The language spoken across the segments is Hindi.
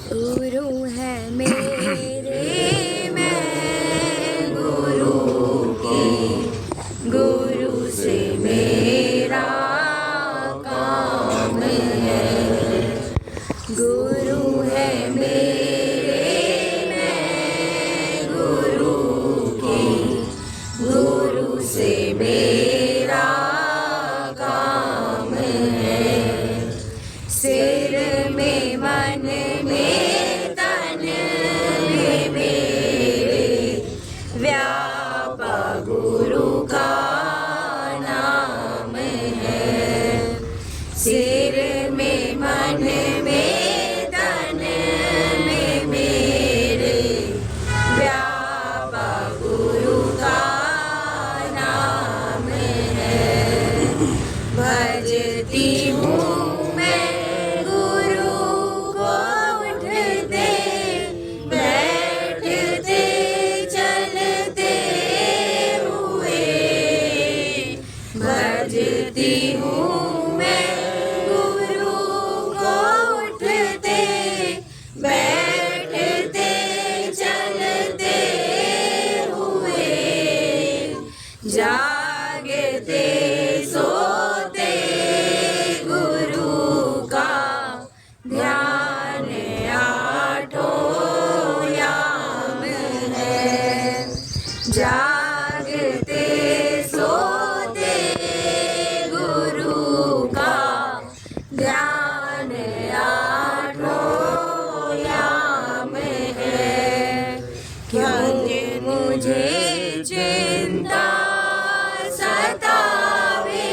गुरु है मेरे, मैं गुरु की, गुरु से मेरा काम है। गुरु है मेरे, मैं गुरु की, गुरु से मेरा काम है। सिर में मन में तन में मेरे व्यापा गुरु का नाम है। सिर में मन में तन में मेरे व्यापा गुरु का नाम है। भजती हूँ भजती हूँ मैं गुरु को उठते बैठते चलते हुए, जागते सोते गुरु का ध्यान आठों याम है। जागते ध्यान आठों याम है। क्यों मुझे चिंता सतावे,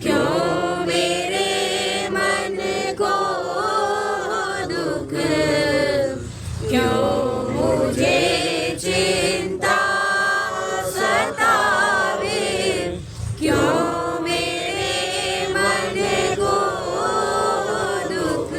क्यों मेरे मन को दुख, क्यों मुझे चिंता सतावे, क्यों दुख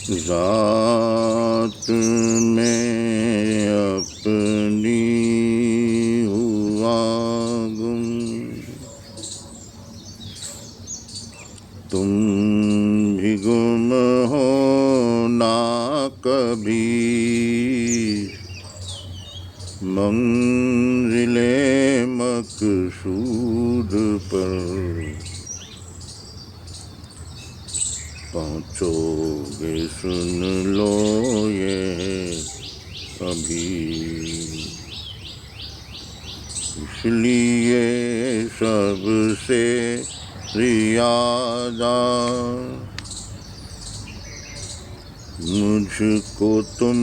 रात में अपनी हुआ गुम, तुम भी गुम हो ना कभी, मंजिले मकसूद पर पहुँचोगे, सुन लो ये अभी। इसलिए सबसे रियादा मुझको तुम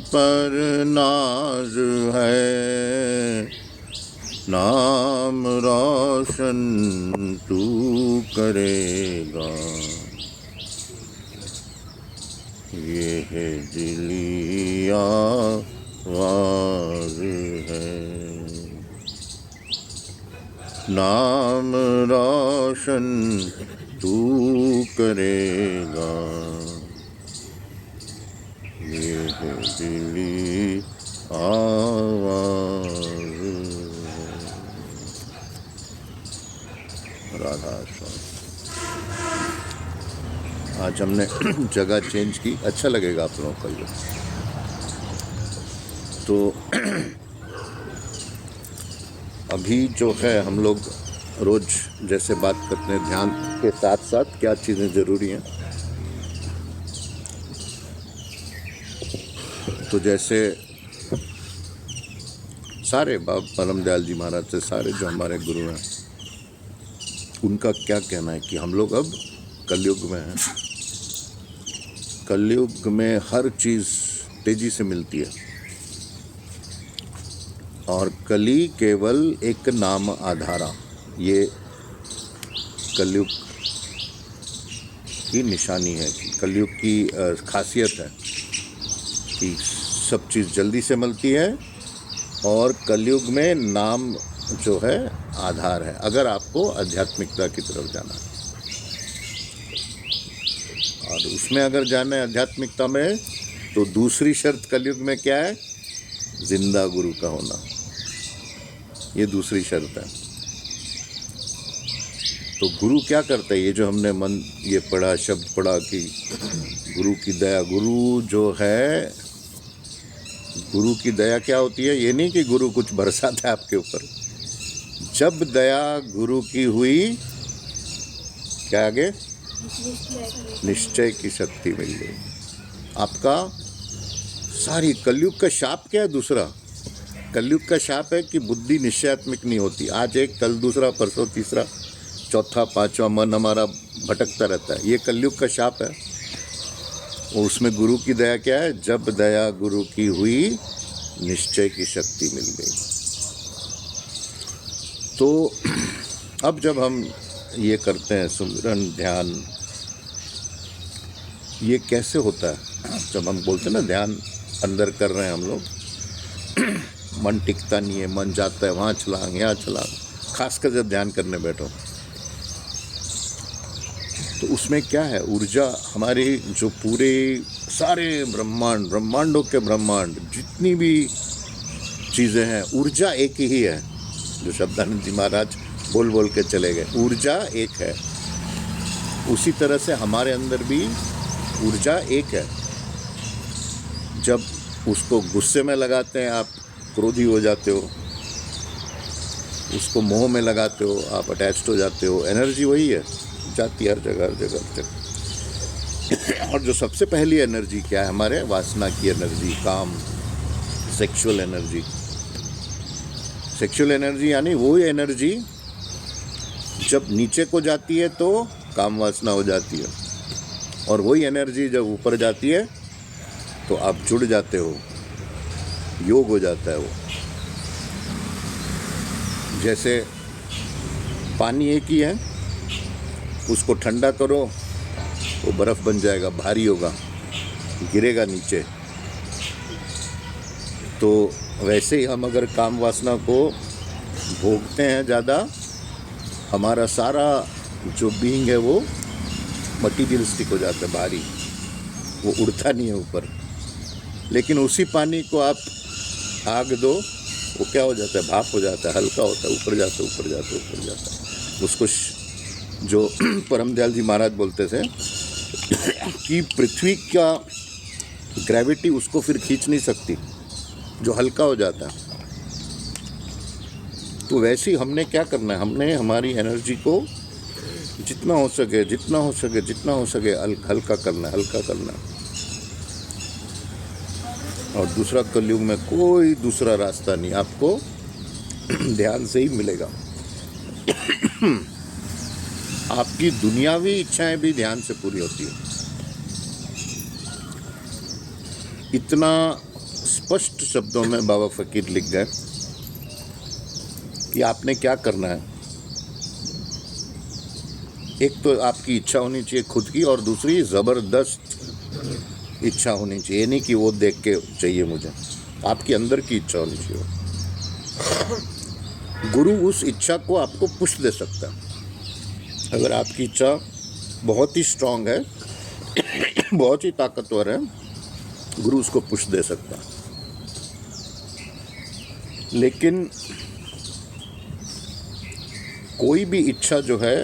पर नाज है, नाम रोशन तू करेगा। ये है दिली आवाज़ है, नाम रोशन तू करेगा। ये है दिली आवाज़ है। राधा स्वामी। आज हमने जगह चेंज की, अच्छा लगेगा आप लोगों को ये। तो अभी जो है हम लोग रोज़ जैसे बात करते हैं, ध्यान के साथ साथ क्या चीज़ें ज़रूरी हैं। तो जैसे सारे बाबा परम दयाल जी महाराज से सारे जो हमारे गुरु हैं, उनका क्या कहना है कि हम लोग अब कलयुग में हैं। कलयुग में हर चीज़ तेजी से मिलती है और कली केवल एक नाम आधारा, ये कलयुग की निशानी है, कि कलयुग की खासियत है कि सब चीज़ जल्दी से मिलती है और कलयुग में नाम जो है आधार है, अगर आपको आध्यात्मिकता की तरफ जाना है। और उसमें अगर जाना है आध्यात्मिकता में, तो दूसरी शर्त कलयुग में क्या है? जिंदा गुरु का होना, ये दूसरी शर्त है। तो गुरु क्या करता है? ये जो हमने मन ये पढ़ा, शब्द पढ़ा कि गुरु की दया, गुरु जो है, गुरु की दया क्या होती है? ये नहीं कि गुरु कुछ बरसाता है आपके ऊपर। जब दया गुरु की हुई, क्या आगे? निश्चय की शक्ति मिल गई। आपका सारी कलयुग का शाप क्या है? दूसरा कलयुग का शाप है कि बुद्धि निश्चयात्मक नहीं होती। आज एक, कल दूसरा, परसों तीसरा, चौथा, पांचवा, मन हमारा भटकता रहता है। ये कलयुग का शाप है। और उसमें गुरु की दया क्या है? जब दया गुरु की हुई, निश्चय की शक्ति मिल गई। तो अब जब हम ये करते हैं सुमिरन ध्यान, ये कैसे होता है? जब हम बोलते हैं ना ध्यान अंदर कर रहे हैं हम लोग, मन टिकता नहीं है, मन जाता है वहाँ छलांग यहाँ छलांग, खासकर जब ध्यान करने बैठो तो उसमें क्या है? ऊर्जा हमारी जो पूरे सारे ब्रह्मांड, ब्रह्मांडों के ब्रह्मांड, जितनी भी चीज़ें हैं, ऊर्जा एक ही है। जो शब्दानंद जी महाराज बोल बोल के चले गए, ऊर्जा एक है। उसी तरह से हमारे अंदर भी ऊर्जा एक है। जब उसको गुस्से में लगाते हैं आप क्रोधी हो जाते हो, उसको मोह में लगाते हो आप अटैच्ड हो जाते हो। एनर्जी वही है, जाती है हर जगह हर जगह हर जगह। और जो सबसे पहली एनर्जी क्या है हमारे, वासना की एनर्जी, काम, सेक्सुअल एनर्जी। सेक्सुअल एनर्जी यानी वो एनर्जी जब नीचे को जाती है तो काम वासना हो जाती है, और वही एनर्जी जब ऊपर जाती है तो आप जुड़ जाते हो, योग हो जाता है वो। जैसे पानी एक ही है, उसको ठंडा करो वो बर्फ़ बन जाएगा, भारी होगा, गिरेगा नीचे। तो वैसे ही हम अगर काम वासना को भोगते हैं ज़्यादा, हमारा सारा जो बीइंग है वो मटीरियलिस्टिक हो जाता है, भारी, वो उड़ता नहीं है ऊपर। लेकिन उसी पानी को आप आग दो, वो क्या हो जाता है, भाप हो जाता है, हल्का होता है, ऊपर जाता है ऊपर जाता है ऊपर जाता है। उसको जो परमदयाल जी महाराज बोलते थे कि पृथ्वी का ग्रेविटी उसको फिर खींच नहीं सकती, जो हल्का हो जाता है। तो वैसे ही हमने क्या करना है, हमने हमारी एनर्जी को जितना हो सके जितना हो सके जितना हो सके हल्का करना है, हल्का करना है। और दूसरा, कलयुग में कोई दूसरा रास्ता नहीं, आपको ध्यान से ही मिलेगा। आपकी दुनियावी इच्छाएं भी ध्यान से पूरी होती है। इतना स्पष्ट शब्दों में बाबा फकीर लिख गए कि आपने क्या करना है। एक तो आपकी इच्छा होनी चाहिए खुद की, और दूसरी ज़बरदस्त इच्छा होनी चाहिए। ये नहीं कि वो देख के चाहिए मुझे, आपके अंदर की इच्छा होनी चाहिए। गुरु उस इच्छा को आपको पुश दे सकता है। अगर आपकी इच्छा बहुत ही स्ट्रांग है, बहुत ही ताकतवर है, गुरु उसको पुश दे सकता है। लेकिन कोई भी इच्छा जो है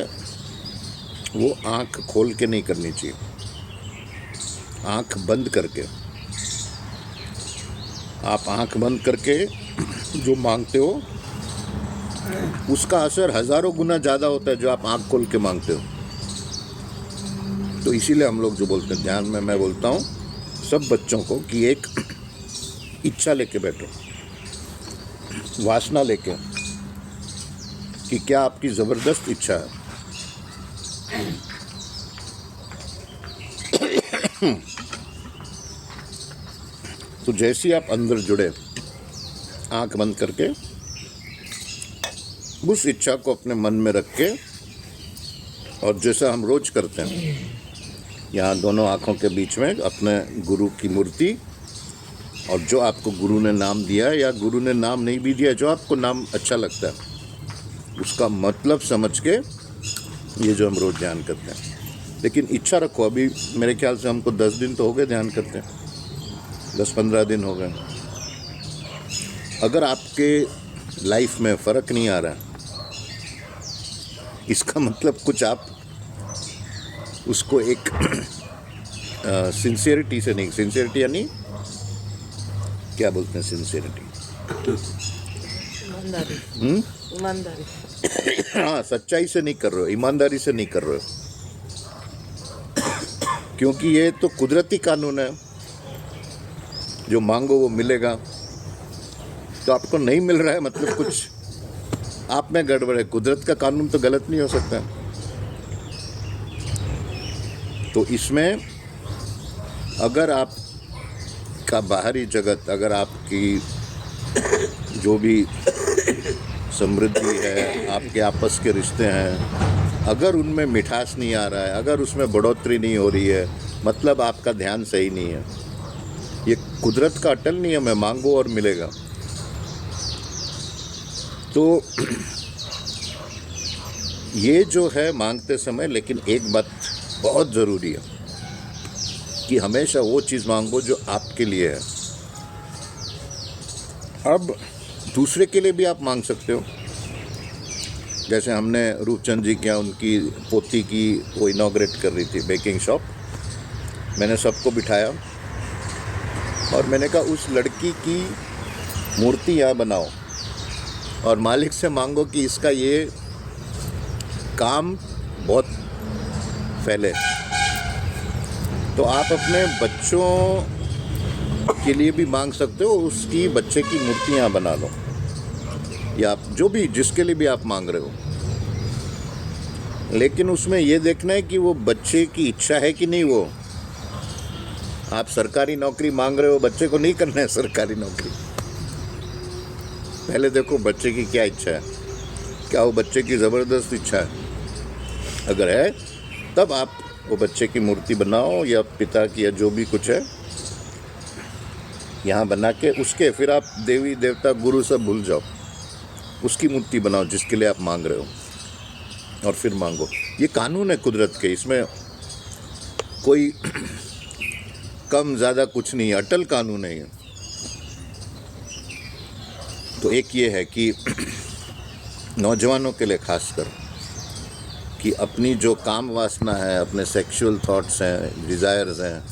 वो आंख खोल के नहीं करनी चाहिए, आंख बंद करके। आप आंख बंद करके जो मांगते हो उसका असर हजारों गुना ज़्यादा होता है जो आप आंख खोल के मांगते हो। तो इसीलिए हम लोग जो बोलते हैं ध्यान में, मैं बोलता हूँ सब बच्चों को कि एक इच्छा लेके बैठो, वासना लेके, कि क्या आपकी ज़बरदस्त इच्छा है। तो जैसे ही आप अंदर जुड़े, आंख बंद करके उस इच्छा को अपने मन में रख के, और जैसा हम रोज करते हैं, यहाँ दोनों आँखों के बीच में अपने गुरु की मूर्ति, और जो आपको गुरु ने नाम दिया है या गुरु ने नाम नहीं भी दिया, जो आपको नाम अच्छा लगता है उसका मतलब समझ के ये जो हम रोज ध्यान करते हैं। लेकिन इच्छा रखो। अभी मेरे ख्याल से हमको 10 दिन तो हो गए ध्यान करते हैं, 10-15 दिन हो गए। अगर आपके लाइफ में फ़र्क नहीं आ रहा, इसका मतलब कुछ आप उसको एक सिंसियरिटी से नहीं, सिंसियरिटी यानी क्या बोलते हैं सिंसियरिटी, ईमानदारी। हाँ, सच्चाई से नहीं कर रहे हो, ईमानदारी से नहीं कर रहे हो। क्योंकि ये तो कुदरती कानून है, जो मांगो वो मिलेगा। तो आपको नहीं मिल रहा है मतलब कुछ आप में गड़बड़ है। कुदरत का कानून तो गलत नहीं हो सकता। तो इसमें अगर आपका बाहरी जगत, अगर आपकी जो भी समृद्धि है, आपके आपस के रिश्ते हैं, अगर उनमें मिठास नहीं आ रहा है, अगर उसमें बढ़ोतरी नहीं हो रही है, मतलब आपका ध्यान सही नहीं है। ये कुदरत का अटल नियम है, मांगो और मिलेगा। तो ये जो है मांगते समय, लेकिन एक बात बहुत ज़रूरी है कि हमेशा वो चीज़ मांगो जो आपके लिए है। अब दूसरे के लिए भी आप मांग सकते हो। जैसे हमने रूपचंद जी क्या, उनकी पोती की वो इनॉग्रेट कर रही थी बेकिंग शॉप, मैंने सबको बिठाया और मैंने कहा उस लड़की की मूर्ति यहाँ बनाओ और मालिक से मांगो कि इसका ये काम बहुत फैले। तो आप अपने बच्चों के लिए भी मांग सकते हो, उसकी बच्चे की मूर्ति यहाँ बना लो, या आप जो भी जिसके लिए भी आप मांग रहे हो, लेकिन उसमें ये देखना है कि वो बच्चे की इच्छा है कि नहीं। वो आप सरकारी नौकरी मांग रहे हो, बच्चे को नहीं करना है सरकारी नौकरी। पहले देखो बच्चे की क्या इच्छा है, क्या वो बच्चे की ज़बरदस्त इच्छा है। अगर है तब आप वो बच्चे की मूर्ति बनाओ या पिता की या जो भी कुछ है यहाँ बना के उसके फिर आप देवी देवता गुरु सब भूल जाओ, उसकी मूर्ति बनाओ जिसके लिए आप मांग रहे हो और फिर मांगो। ये कानून है कुदरत के, इसमें कोई कम ज़्यादा कुछ नहीं है, अटल कानून है ये। तो एक ये है कि नौजवानों के लिए खासकर कि अपनी जो काम वासना है, अपने सेक्सुअल थॉट्स हैं, डिज़ायर्स हैं,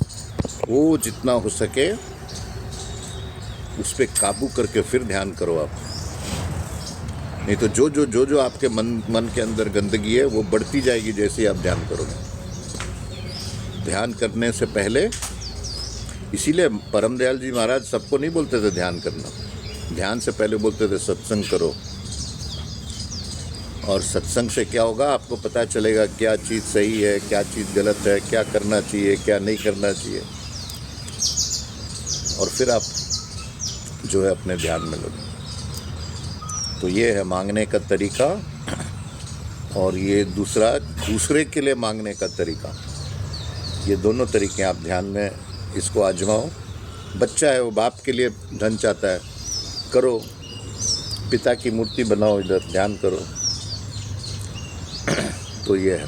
वो जितना हो सके उस पर काबू करके फिर ध्यान करो आप। नहीं तो जो आपके मन के अंदर गंदगी है वो बढ़ती जाएगी जैसे आप ध्यान करोगे। ध्यान करने से पहले, इसीलिए परम दयाल जी महाराज सबको नहीं बोलते थे ध्यान करना, ध्यान से पहले बोलते थे सत्संग करो। और सत्संग से क्या होगा, आपको पता चलेगा क्या चीज़ सही है, क्या चीज़ गलत है, क्या करना चाहिए, क्या नहीं करना चाहिए, और फिर आप जो है अपने ध्यान में लगो। तो ये है मांगने का तरीका, और ये दूसरे के लिए मांगने का तरीका। ये दोनों तरीके आप ध्यान में इसको आजमाओ। बच्चा है वो बाप के लिए धन चाहता है, करो, पिता की मूर्ति बनाओ, इधर ध्यान करो। तो ये है।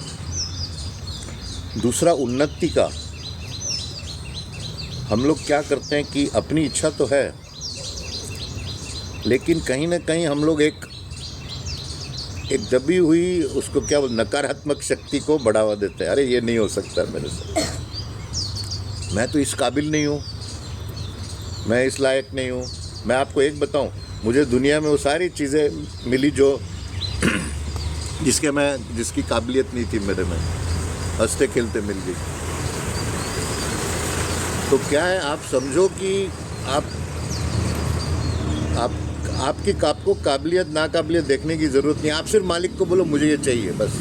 दूसरा उन्नति का, हम लोग क्या करते हैं कि अपनी इच्छा तो है, लेकिन कहीं ना कहीं हम लोग एक दबी हुई उसको क्या नकारात्मक शक्ति को बढ़ावा देते हैं। अरे ये नहीं हो सकता मेरे से, मैं तो इस काबिल नहीं हूँ, मैं इस लायक नहीं हूँ। मैं आपको एक बताऊँ, मुझे दुनिया में वो सारी चीज़ें मिली जो जिसकी काबिलियत नहीं थी मेरे में, हंसते खेलते मिल गई। तो क्या है, आप समझो कि आपको काबिलियत नाकाबिलियत देखने की ज़रूरत नहीं। आप सिर्फ मालिक को बोलो मुझे ये चाहिए बस,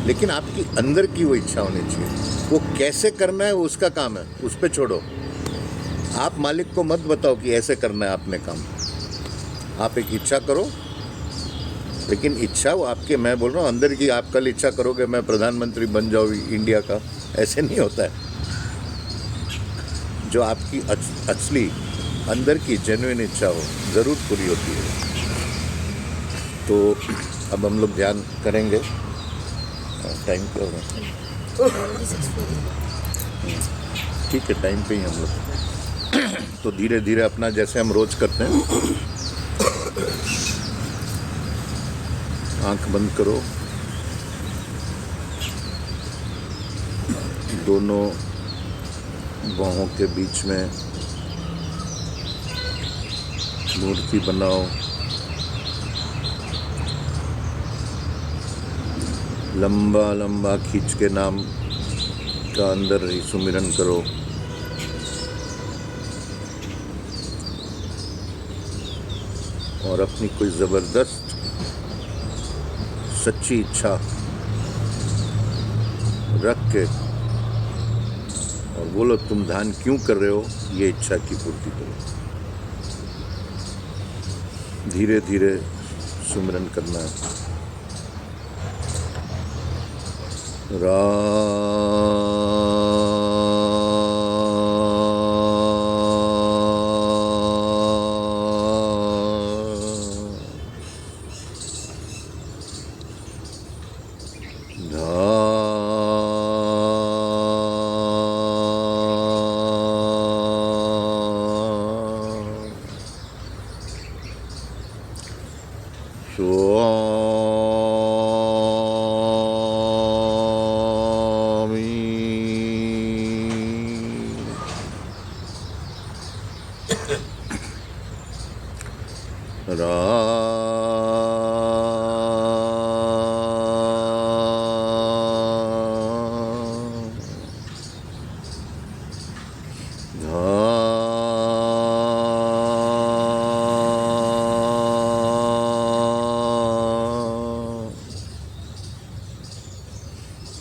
लेकिन आपकी अंदर की वो इच्छा होनी चाहिए। वो कैसे करना है वो उसका काम है, उस पर छोड़ो। आप मालिक को मत बताओ कि ऐसे करना है आपने काम। आप एक इच्छा करो, लेकिन इच्छा वो आपके, मैं बोल रहा हूँ अंदर की। आप कल इच्छा करोगे मैं प्रधानमंत्री बन जाऊँ इंडिया का, ऐसे नहीं होता है। जो आपकी असली अंदर की जेन्युइन इच्छा हो ज़रूर पूरी होती है। तो अब हम लोग ध्यान करेंगे। टाइम क्या होगा? ठीक है, टाइम पे ही हम लोग। तो धीरे धीरे अपना जैसे हम रोज़ करते हैं, आंख बंद करो, दोनों बाहों के बीच में मूर्ति बनाओ, लंबा लंबा खींच के नाम का अंदर ही सुमिरन करो। और अपनी कोई ज़बरदस्त सच्ची इच्छा रख के और बोलो तुम ध्यान क्यों कर रहे हो, ये इच्छा की पूर्ति करो। धीरे धीरे सुमिरन करना है। स्वामी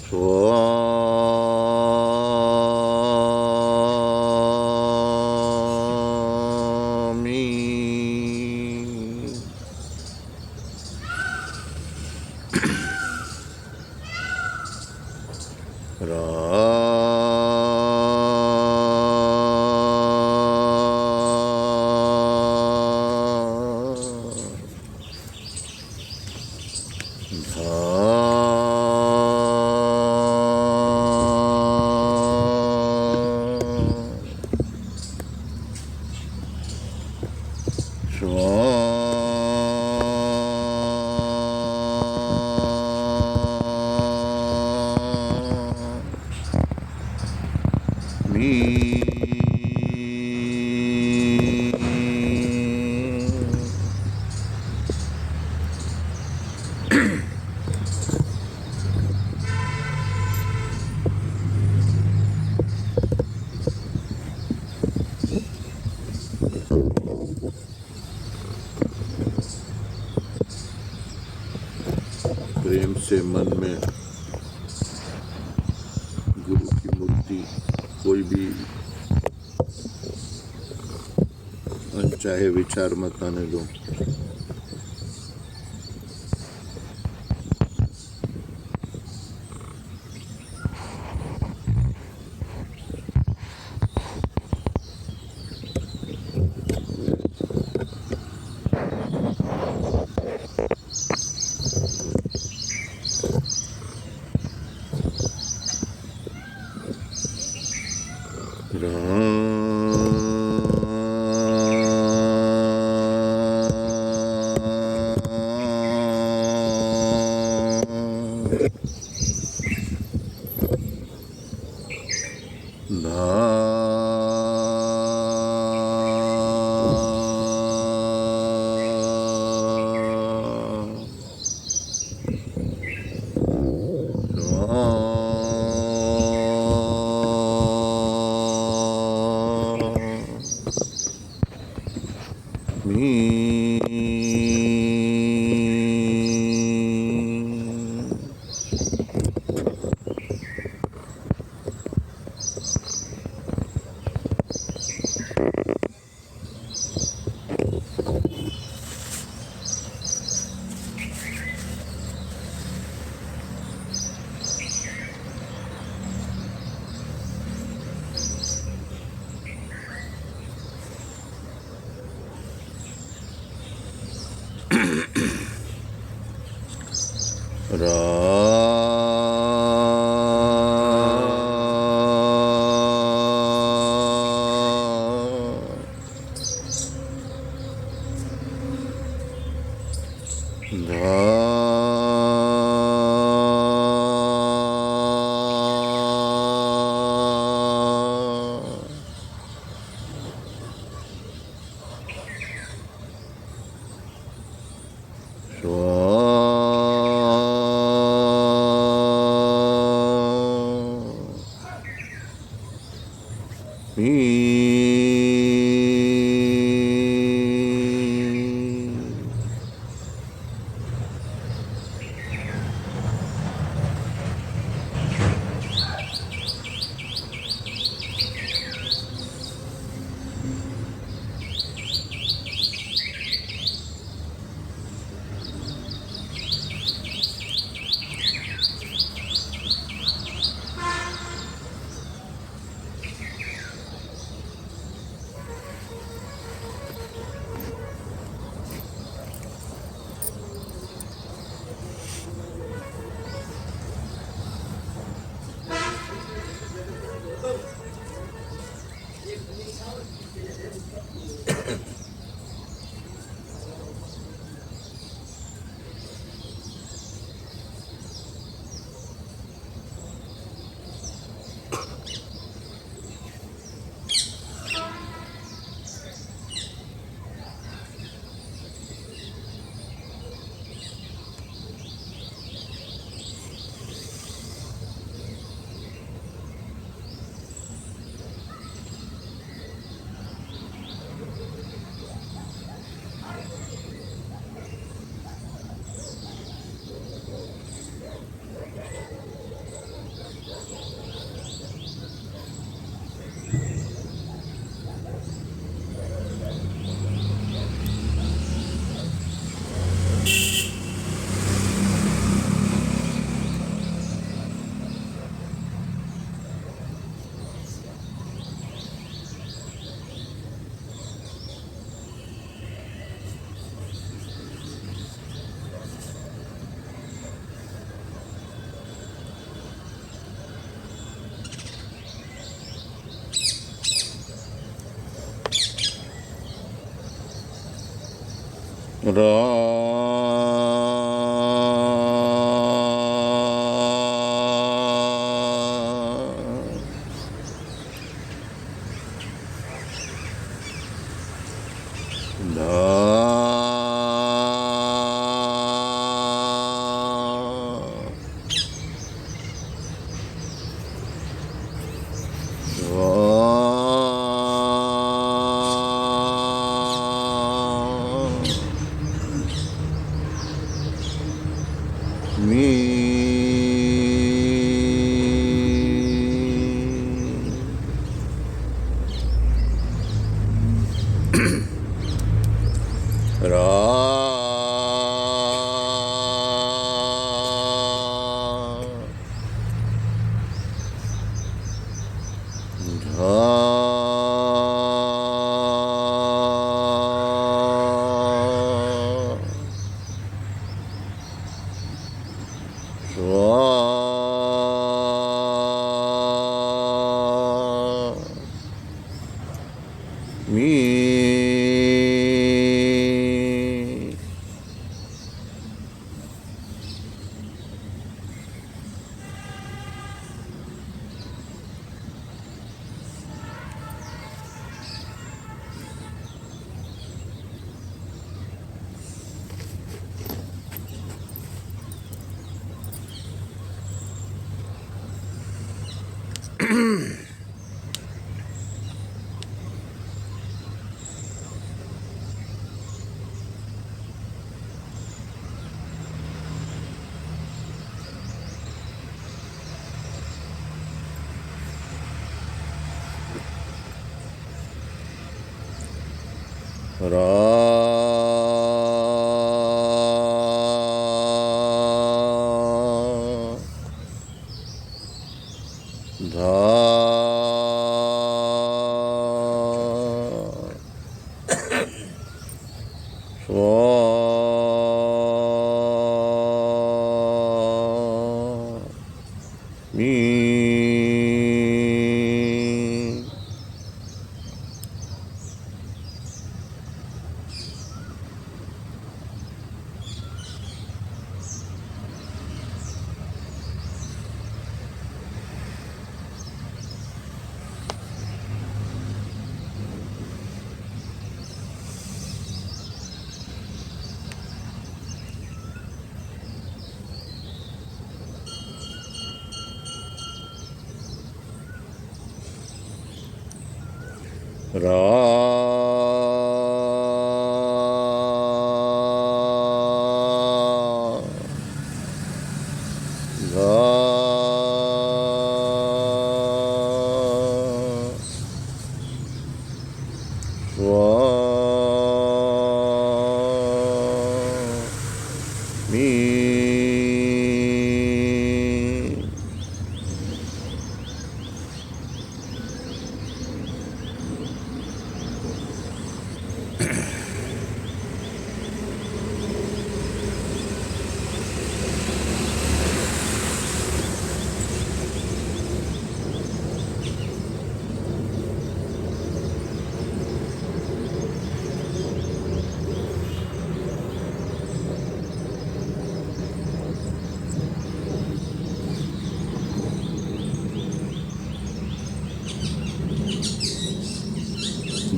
स्वामी प्रेम से मन में गुरु की मूर्ति कोई भी अनचाहे विचार मत आने दो।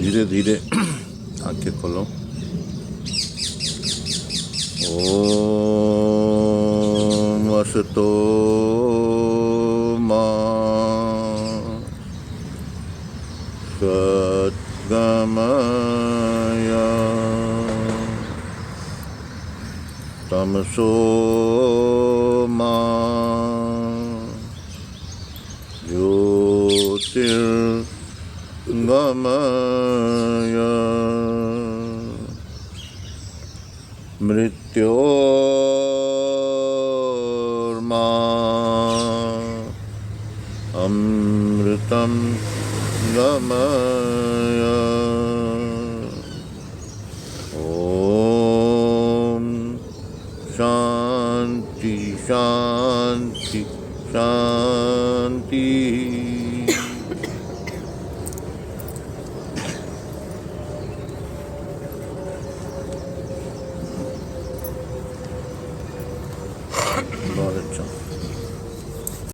धीरे धीरे आंखें खोलो। ओम असतो मा सद्गमय तमसो मा ज्योतिर्गमय मृत्योर्मा अमृतं गमय